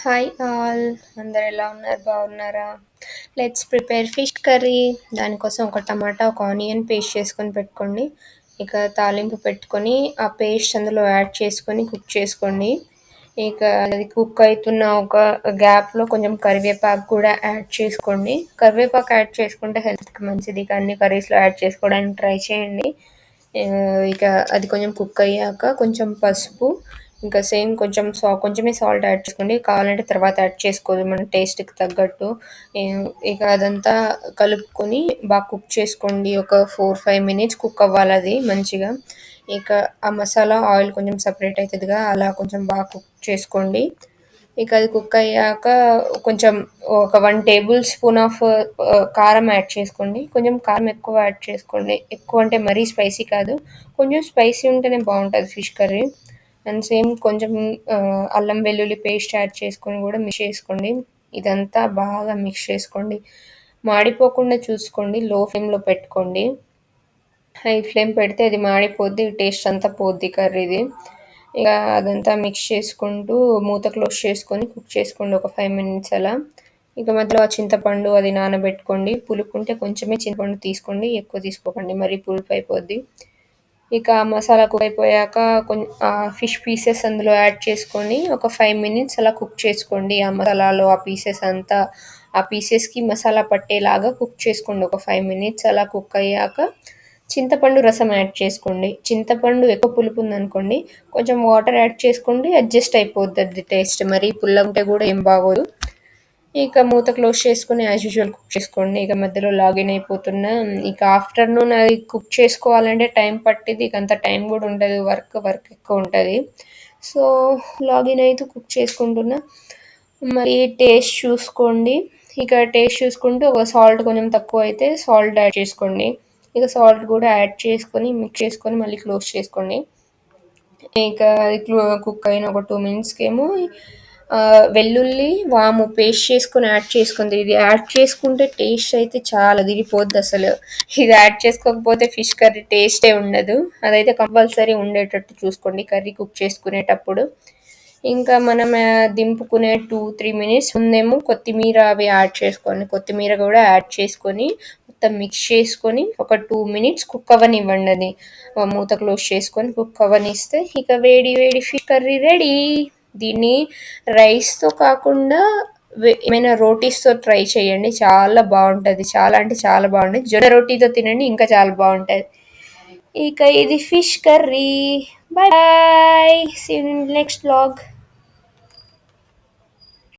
Hi all, అందరు ఎలా ఉన్నారు? బాగున్నారా? Let's prepare fish curry. దానికోసం ఒక టమాటా, ఒక ఆనియన్ పేస్ట్ చేసుకొని పెట్టుకోండి. ఇక తాలింపు పెట్టుకొని ఆ పేస్ట్ అందులో యాడ్ చేసుకొని కుక్ చేసుకోండి. ఇక అది కుక్ అవుతున్న ఒక గ్యాప్లో కొంచెం కరివేపాకు కూడా యాడ్ చేసుకోండి. కరివేపాకు యాడ్ చేసుకుంటే హెల్త్కి మంచిది. ఇక అన్ని కర్రీస్లో యాడ్ చేసుకోవడానికి ట్రై చేయండి. ఇక అది కొంచెం కుక్ అయ్యాక కొంచెం పసుపు, ఇంకా సేమ్ కొంచెమే సాల్ట్ యాడ్ చేసుకోండి. కావాలంటే తర్వాత యాడ్ చేసుకోవాలి మన టేస్ట్కి తగ్గట్టు. ఇక అదంతా కలుపుకొని బాగా కుక్ చేసుకోండి. ఒక 4-5 మినిట్స్ కుక్ అవ్వాలి అది మంచిగా. ఇక ఆ మసాలా ఆయిల్ కొంచెం సపరేట్ అవుతుందిగా, అలా కొంచెం బాగా కుక్ చేసుకోండి. ఇక అది కుక్ అయ్యాక కొంచెం ఒక 1 టేబుల్ స్పూన్ ఆఫ్ కారం యాడ్ చేసుకోండి. కొంచెం కారం ఎక్కువ యాడ్ చేసుకోండి. ఎక్కువ అంటే మరీ స్పైసీ కాదు, కొంచెం స్పైసీ ఉంటేనే బాగుంటుంది ఫిష్ కర్రీ. అండ్ సేమ్ కొంచెం అల్లం వెల్లుల్లి పేస్ట్ యాడ్ చేసుకొని కూడా మిక్స్ చేసుకోండి. ఇదంతా బాగా మిక్స్ చేసుకోండి. మాడిపోకుండా చూసుకోండి, లో ఫ్లేమ్లో పెట్టుకోండి. హై ఫ్లేమ్ పెడితే అది మాడిపోద్ది, టేస్ట్ అంతా పోద్ది కర్రీది. ఇక అదంతా మిక్స్ చేసుకుంటూ మూత క్లోజ్ చేసుకొని కుక్ చేసుకోండి ఒక 5 మినిట్స్ అలా. ఇక మధ్యలో ఆ చింతపండు అది నానబెట్టుకోండి. పులుపు ఉంటే కొంచెమే చింతపండు తీసుకోండి, ఎక్కువ తీసుకోకండి, మరీ పులుపు అయిపోద్ది. ఇక మసాలా కుక్ అయిపోయాక కొంచెం ఫిష్ పీసెస్ అందులో యాడ్ చేసుకొని ఒక 5 మినిట్స్ అలా కుక్ చేసుకోండి. ఆ మసాలాలో ఆ పీసెస్ అంతా ఆ పీసెస్కి మసాలా పట్టేలాగా కుక్ చేసుకోండి. ఒక 5 మినిట్స్ అలా కుక్ అయ్యాక చింతపండు రసం యాడ్ చేసుకోండి. చింతపండు ఎక్కువ పులుపు ఉందనుకోండి, కొంచెం వాటర్ యాడ్ చేసుకోండి, అడ్జస్ట్ అయిపోద్ది అది టేస్ట్. మరీ పుల్ల ఉంటే కూడా ఏం బాగోదు. ఇక మూత క్లోజ్ చేసుకొని యాజ్ యూజువల్ కుక్ చేసుకోండి. ఇక మధ్యలో లాగిన్ అయిపోతున్నా. ఇక ఆఫ్టర్నూన్ అది కుక్ చేసుకోవాలంటే టైం పట్టింది. ఇక అంత టైం కూడా ఉండదు, వర్క్ ఎక్కువ ఉంటుంది. సో లాగిన్ అయితే కుక్ చేసుకుంటున్నా. మరి టేస్ట్ చూసుకోండి. ఇక టేస్ట్ చూసుకుంటూ ఒక సాల్ట్ కొంచెం తక్కువ అయితే సాల్ట్ యాడ్ చేసుకోండి. ఇక సాల్ట్ కూడా యాడ్ చేసుకొని మిక్స్ చేసుకొని మళ్ళీ క్లోజ్ చేసుకోండి. ఇక కుక్ అయిన ఒక 2 మినిట్స్కి ఏమో వెల్లుల్లి వాము పేస్ట్ చేసుకొని యాడ్ చేసుకుంది. ఇది యాడ్ చేసుకుంటే టేస్ట్ అయితే చాలా దిగిపోద్ది అసలు. ఇది యాడ్ చేసుకోకపోతే ఫిష్ కర్రీ టేస్టే ఉండదు. అదైతే కంపల్సరీ ఉండేటట్టు చూసుకోండి కర్రీ కుక్ చేసుకునేటప్పుడు. ఇంకా మనం దింపుకునే 2-3 మినిట్స్ ముందేమో కొత్తిమీర అవి యాడ్ చేసుకోండి. కొత్తిమీర కూడా యాడ్ చేసుకొని మొత్తం మిక్స్ చేసుకొని ఒక 2 మినిట్స్ కుక్ అవ్వనివ్వండి. అది మూత క్లోజ్ చేసుకొని కుక్ అవ్వనిస్తే ఇక వేడి వేడి ఫిష్ కర్రీ రెడీ. దీన్ని రైస్తో కాకుండా ఏమైనా రోటీస్తో ట్రై చేయండి, చాలా బాగుంటుంది. చాలా అంటే చాలా బాగుంటుంది. జొన్న రోటీతో తినండి, ఇంకా చాలా బాగుంటుంది. ఇక ఇది fish curry. Bye bye, see you in next vlog.